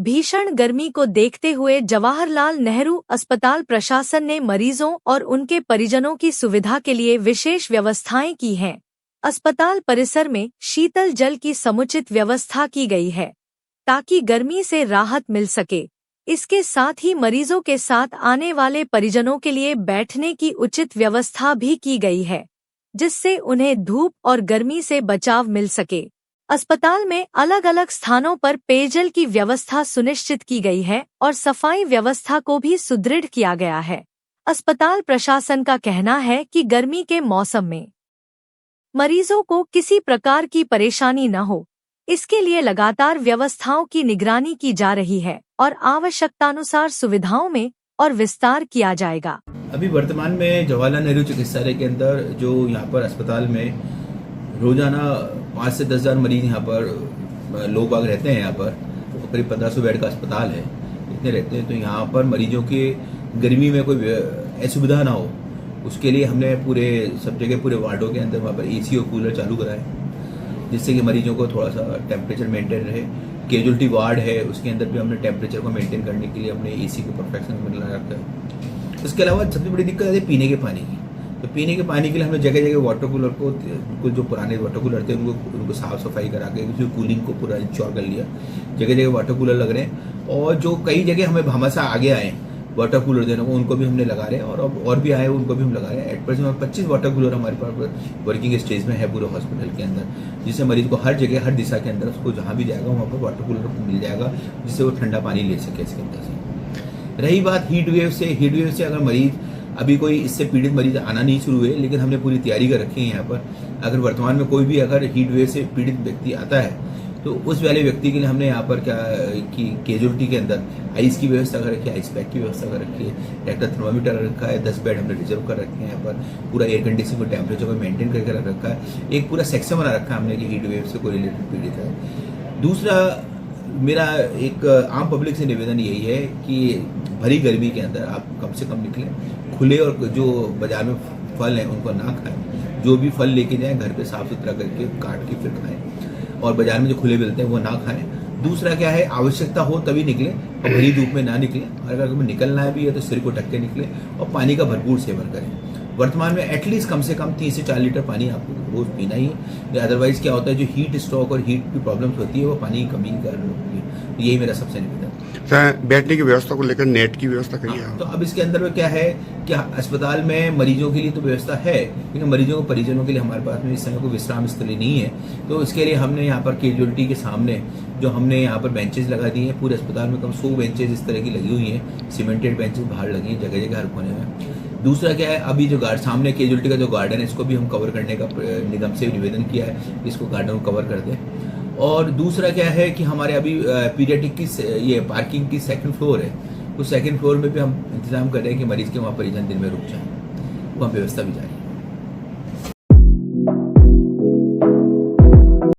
भीषण गर्मी को देखते हुए जवाहरलाल नेहरू अस्पताल प्रशासन ने मरीजों और उनके परिजनों की सुविधा के लिए विशेष व्यवस्थाएं की हैं। अस्पताल परिसर में शीतल जल की समुचित व्यवस्था की गई है ताकि गर्मी से राहत मिल सके। इसके साथ ही मरीजों के साथ आने वाले परिजनों के लिए बैठने की उचित व्यवस्था भी की गई है, जिससे उन्हें धूप और गर्मी से बचाव मिल सके। अस्पताल में अलग अलग स्थानों पर पेयजल की व्यवस्था सुनिश्चित की गई है और सफाई व्यवस्था को भी सुदृढ़ किया गया है। अस्पताल प्रशासन का कहना है कि गर्मी के मौसम में मरीजों को किसी प्रकार की परेशानी न हो, इसके लिए लगातार व्यवस्थाओं की निगरानी की जा रही है और आवश्यकतानुसार सुविधाओं में और विस्तार किया जाएगा। अभी वर्तमान में जवाहरलाल नेहरू चिकित्सालय के अंदर जो यहाँ पर अस्पताल में रोजाना 5 से 10 हज़ार मरीज यहाँ पर लोग बाग रहते हैं। यहाँ पर तो करीब 1500 बेड का अस्पताल है, इतने रहते हैं। तो यहाँ पर मरीजों के गर्मी में कोई असुविधा ना हो, उसके लिए हमने पूरे सब जगह पूरे वार्डों के अंदर वहाँ पर एसी और कूलर चालू कराए, जिससे कि मरीजों को थोड़ा सा टेम्परेचर मेंटेन रहे। कैजुअलिटी वार्ड है, उसके अंदर भी हमने टेम्परेचर को मेंटेन करने के लिए अपने एसी को परफेक्शन में लगा रखा है। उसके अलावा सबसे बड़ी दिक्कत है पीने के पानी की। तो पीने के पानी के लिए हमने जगह जगह वाटर कूलर को जो पुराने वाटर कूलर थे उनको साफ सफाई करा के उसकी कूलिंग को पूरा इंश्योर कर लिया। जगह जगह वाटर कूलर लग रहे हैं और जो कई जगह हमें हमारे साथ आगे आए वाटर कूलर देने को, उनको भी हमने लगा रहे हैं और अब और भी आए उनको भी हम लगा रहे हैं। एट प्रेजेंट 25 वाटर कूलर हमारे पास वर्किंग स्टेज में है पूरे हॉस्पिटल के अंदर, जिससे मरीज को हर जगह हर दिशा के अंदर उसको जहाँ भी जाएगा वहाँ पर वाटर कूलर मिल जाएगा, जिससे वो ठंडा पानी ले सके इसके अंदर से। रही बात हीट वेव से अगर मरीज अभी कोई इससे पीड़ित मरीज आना नहीं शुरू हुए, लेकिन हमने पूरी तैयारी कर रखी है यहाँ पर। अगर वर्तमान में कोई भी अगर हीट वेव से पीड़ित व्यक्ति आता है तो उस वाले व्यक्ति के लिए हमने यहाँ पर क्या कि कैजुअलिटी के अंदर आइस की व्यवस्था कर रखी है, आइस पैक की व्यवस्था कर रखी है, ट्रैक्टर थर्मामीटर रखा है, 10 बेड हमने रिजर्व कर रखे हैं यहाँ पर, पूरा एयर कंडीशनिंग को टेम्परेचर को मेंटेन करके रख रखा है। एक पूरा सेक्शन बना रखा है हमने कि हीट वेव से कोई रिलेटेड पीड़ित है। दूसरा मेरा एक आम पब्लिक से निवेदन यही है कि भरी गर्मी के अंदर आप कम से कम निकलें, खुले और जो बाजार में फल हैं उनको ना खाएं। जो भी फल लेके जाएं घर पे साफ सुथरा करके काट के फिर खाएं, और बाजार में जो खुले मिलते हैं वो ना खाएं। दूसरा क्या है, आवश्यकता हो तभी निकलें और भरी धूप में ना निकलें, और अगर कभी निकलना भी है तो सिर को ढक के निकलें और पानी का भरपूर सेवन करें। वर्तमान में एटलीस्ट कम से कम 30 से 4 लीटर पानी आपको रोज पीना ही है। अदरवाइज क्या होता है, जो हीट स्ट्रोक और हीट की प्रॉब्लम्स होती है वो पानी की कमी कर होती है। तो यही मेरा सबसे निवेदन है। बैठने की व्यवस्था को लेकर नेट की व्यवस्था करिए। तो अब इसके अंदर में क्या है कि अस्पताल में मरीजों के लिए तो व्यवस्था है, लेकिन मरीजों को परिजनों के लिए हमारे पास में इस समय कोई विश्राम स्थली नहीं है। तो इसके लिए हमने यहाँ पर कैजुअलिटी के सामने जो हमने यहाँ पर बेंचेस लगा दी हैं, पूरे अस्पताल में कम 100 बेंचेस इस तरह की लगी हुई हैं, सीमेंटेड बेंचेस बाहर लगी हैं जगह जगह हर कोने में। दूसरा क्या है, अभी जो सामने कैजुअलिटी का जो गार्डन है इसको भी हम कवर करने का निगम से निवेदन किया है, इसको गार्डन को कवर कर दें। और दूसरा क्या है कि हमारे अभी पीडियाट्रिक की ये पार्किंग की 2nd फ्लोर है, तो 2nd फ्लोर में भी हम इंतजाम कर रहे हैं कि मरीज के वहाँ परिजन दिन में रुक जाए, वहाँ व्यवस्था भी जारी है।